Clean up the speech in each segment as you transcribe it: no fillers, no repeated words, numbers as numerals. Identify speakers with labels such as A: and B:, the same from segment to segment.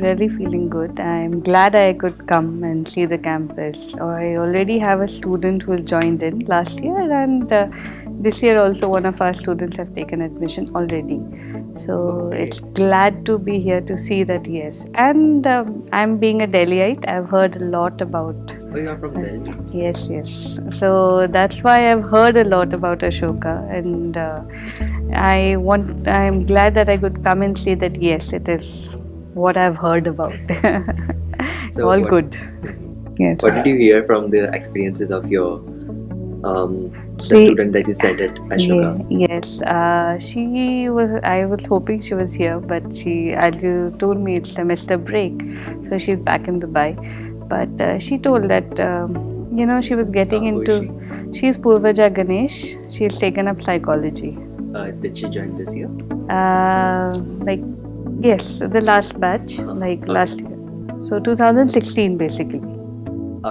A: really feeling good. I'm glad I could come and see the campus. I already have a student who joined in last year, and this year also one of our students have taken admission already. So
B: Okay.
A: it's glad to be here to see that, yes. And I'm being a Delhiite. I've heard a lot about.
B: Oh, you are from Delhi?
A: Yes, yes. So that's why I've heard a lot about Ashoka, and I'm glad that I could come and see that. Yes, it is what I've heard about.
B: So
A: All
B: what,
A: good. Yes.
B: what did you hear from the experiences of your the
A: See,
B: student that you sent at Ashoka?
A: yes. She was. I was hoping she was here, but she, as you told me, it's semester break, so she's back in Dubai. But she told that she was getting
B: Who is
A: into. She's Purvaja Ganesh. She's taken up psychology.
B: Did she join this year?
A: Like, yes, the last batch, like
B: Okay.
A: last year. So 2016, basically.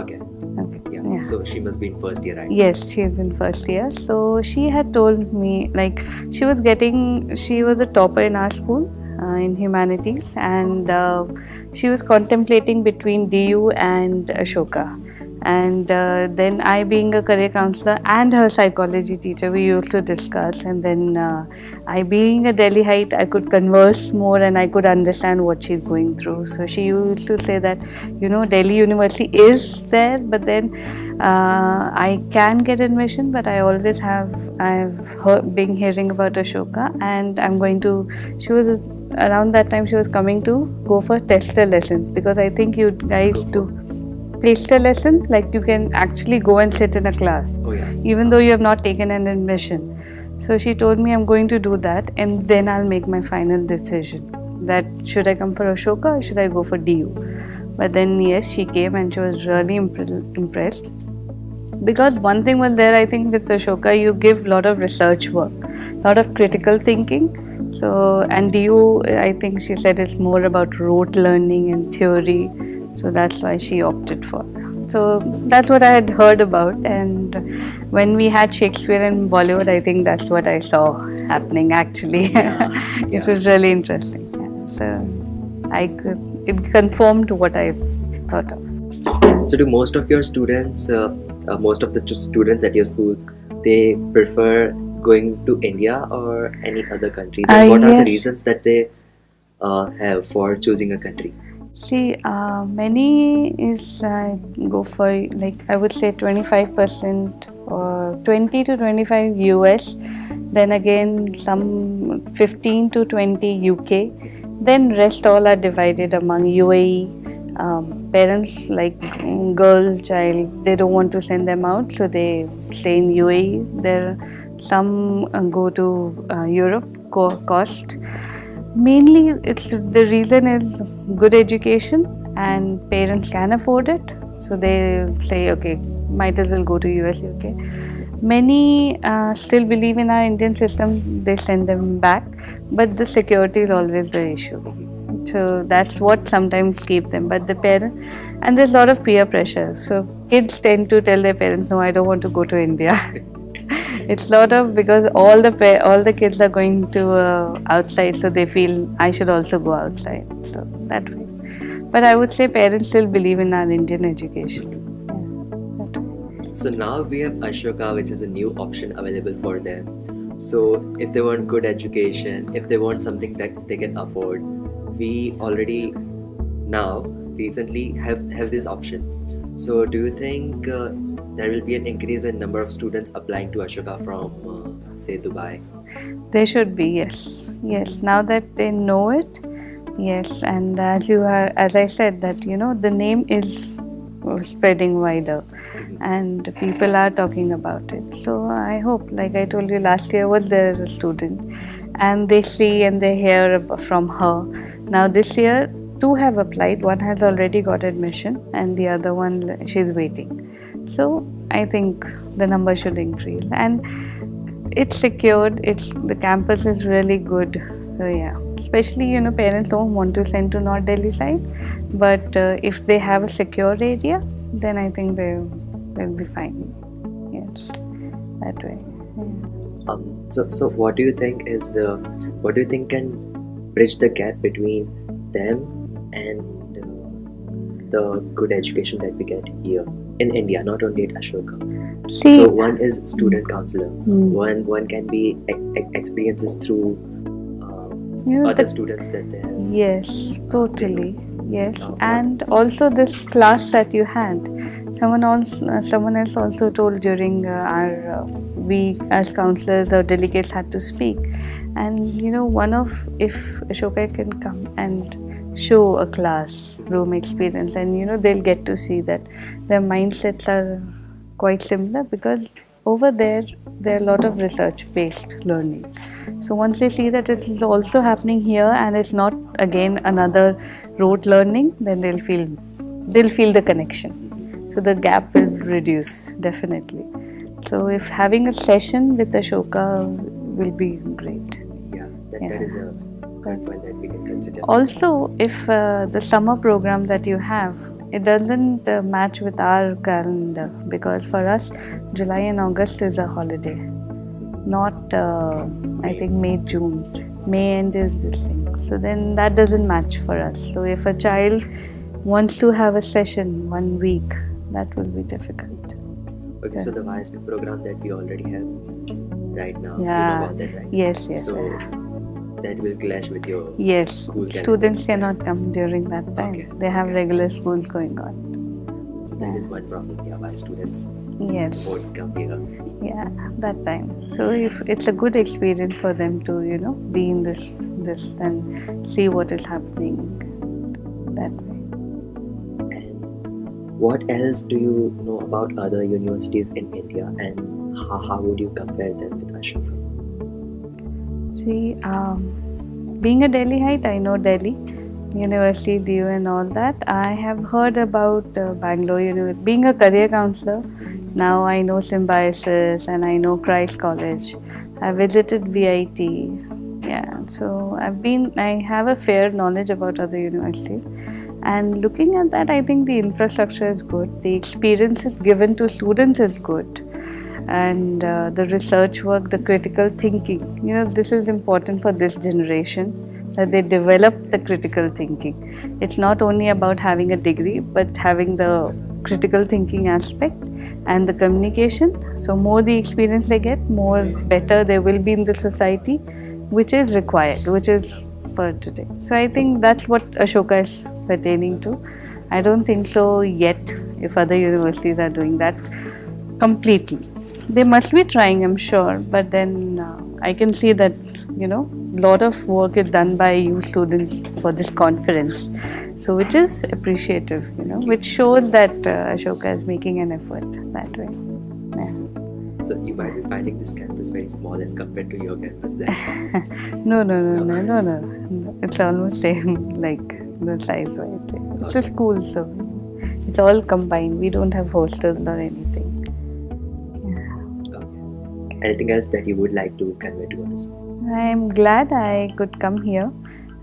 B: Okay.
A: Okay.
B: Yeah.
A: Yeah.
B: So she must be in first year, right?
A: Yes, she is in first year. So she had told me, like, she was a topper in our school in humanities, and she was contemplating between DU and Ashoka. And then I, being a career counselor and her psychology teacher, we used to discuss. And then I, being a Delhiite, I could converse more and I could understand what she's going through. So she used to say that, Delhi University is there, but then I can get admission, but I've been hearing about Ashoka, and I'm going to. She was around that time. She was coming to go for tester lessons, because I think you guys do tester lessons. Like, you can actually go and sit in a class,
B: Oh yeah.
A: even though you have not taken an admission. So she told me I'm going to do that, and then I'll make my final decision. That should I come for Ashoka or should I go for DU? But then yes, she came and she was really impressed. Because one thing was there, I think with Ashoka, you give a lot of research work, a lot of critical thinking. So, and DU, I think she said it's more about rote learning and theory. So that's why she opted for. So that's what I had heard about. And when we had Shakespeare in Bollywood, I think that's what I saw happening actually. It was really interesting. Yeah. So it confirmed what I thought of.
B: So do most of your students, most of the students at your school, they prefer going to India or any other countries? And what are the
A: Yes.
B: reasons that they have for choosing a country?
A: See, many is go for, like, I would say 25% or 20 to 25 US, then again some 15 to 20 UK, then rest all are divided among UAE. Parents, like, girl child, they don't want to send them out, so they stay in UAE. There, some go to Europe, cost. Mainly, it's the reason is good education, and parents can afford it, so they say, okay, might as well go to US, UK. Many still believe in our Indian system. They send them back, but the security is always the issue. So that's what sometimes keep them. But the parents, and there's a lot of peer pressure. So kids tend to tell their parents, "No, I don't want to go to India." It's a lot of, because all the kids are going to outside, so they feel I should also go outside. So that way. But I would say parents still believe in our Indian education. Yeah, that way.
B: So now we have Ashoka, which is a new option available for them. So if they want good education, if they want something that they can afford, we already now recently have this option. So do you think there will be an increase in number of students applying to Ashoka from say Dubai?
A: There should be, yes. Yes, now that they know it, yes. And as I said, that the name is spreading wider, and people are talking about it. So I hope, like I told you, last year was there a student, and they see and they hear from her. Now this year, two have applied. One has already got admission, and the other one, she's waiting. So I think the number should increase, and it's secured. The campus is really good. So yeah, especially parents don't want to send to North Delhi side, but if they have a secure area, then I think they'll be fine. Yes, that way. Yeah.
B: So what do you think can bridge the gap between them and the good education that we get here in India, not only at Ashoka.
A: See,
B: So one is student counselor.
A: Hmm.
B: One can be experiences through
A: you know,
B: other
A: the
B: students that they have.
A: Yes, totally. Yes,
B: What-
A: and also this class that you had, someone else also told during our we as counselors or delegates had to speak, and one of if Ashoka can come and show a classroom experience, and they'll get to see that their mindsets are quite similar because over there are a lot of research based learning. So once they see that it's also happening here and it's not again another rote learning, then they'll feel the connection. So the gap will reduce definitely. So if having a session with Ashoka will be great.
B: Yeah, that is a good one that we can consider.
A: Also, if the summer program that you have, it doesn't match with our calendar because for us, July and August is a holiday, not I think May, June. May end is this thing. So then that doesn't match for us. So if a child wants to have a session 1 week, that will be difficult.
B: Okay, so the YSP program that we already have right now, you
A: Yeah.
B: know about that, right?
A: Yes.
B: So that will clash with your
A: Yes,
B: school calendar.
A: students cannot come during that time.
B: Okay.
A: They have regular schools going on.
B: So that is one problem. Yeah, why students
A: Yes.
B: won't come here.
A: Yeah, that time. So if it's a good experience for them to be in this and see what is happening that way.
B: And what else do you know about other universities in India, and how would you compare them with Ashoka?
A: See, being a Delhiite, I know Delhi University, DU, and all that. I have heard about Bangalore University. Being a career counselor, now I know Symbiosis and I know Christ College. I visited VIT. Yeah, so I have a fair knowledge about other universities. And looking at that, I think the infrastructure is good. The experience is given to students is good. And the research work, the critical thinking, this is important for this generation, that they develop the critical thinking. It's not only about having a degree, but having the critical thinking aspect and the communication. So more the experience they get, more better they will be in the society, which is required, which is for today. So I think that's what Ashoka is pertaining to. I don't think so yet if other universities are doing that completely. They must be trying, I'm sure, but then I can see that a lot of work is done by you students for this conference, so which is appreciative, which shows that Ashoka is making an effort that way. Yeah.
B: So you might be finding this campus very small as compared to your campus then.
A: No. It's almost same like the size wise. It's a school, so it's all combined. We don't have hostels or anything.
B: Anything else that you would like to convey to us?
A: I'm glad I could come here.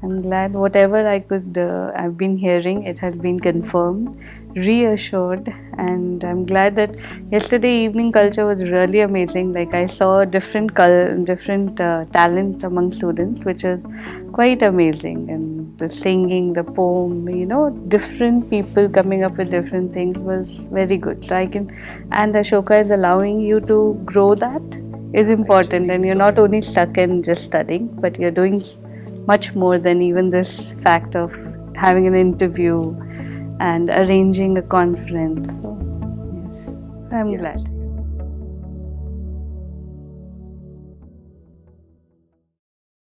A: I'm glad whatever I've been hearing, it has been confirmed, reassured, and I'm glad that yesterday evening culture was really amazing. Like I saw different talent among students, which is quite amazing. And the singing, the poem, different people coming up with different things was very good. So and Ashoka is allowing you to grow that is important, and you're not only stuck in just studying, but you're doing much more than even this fact of having an interview and arranging a conference. So, yes, I'm glad.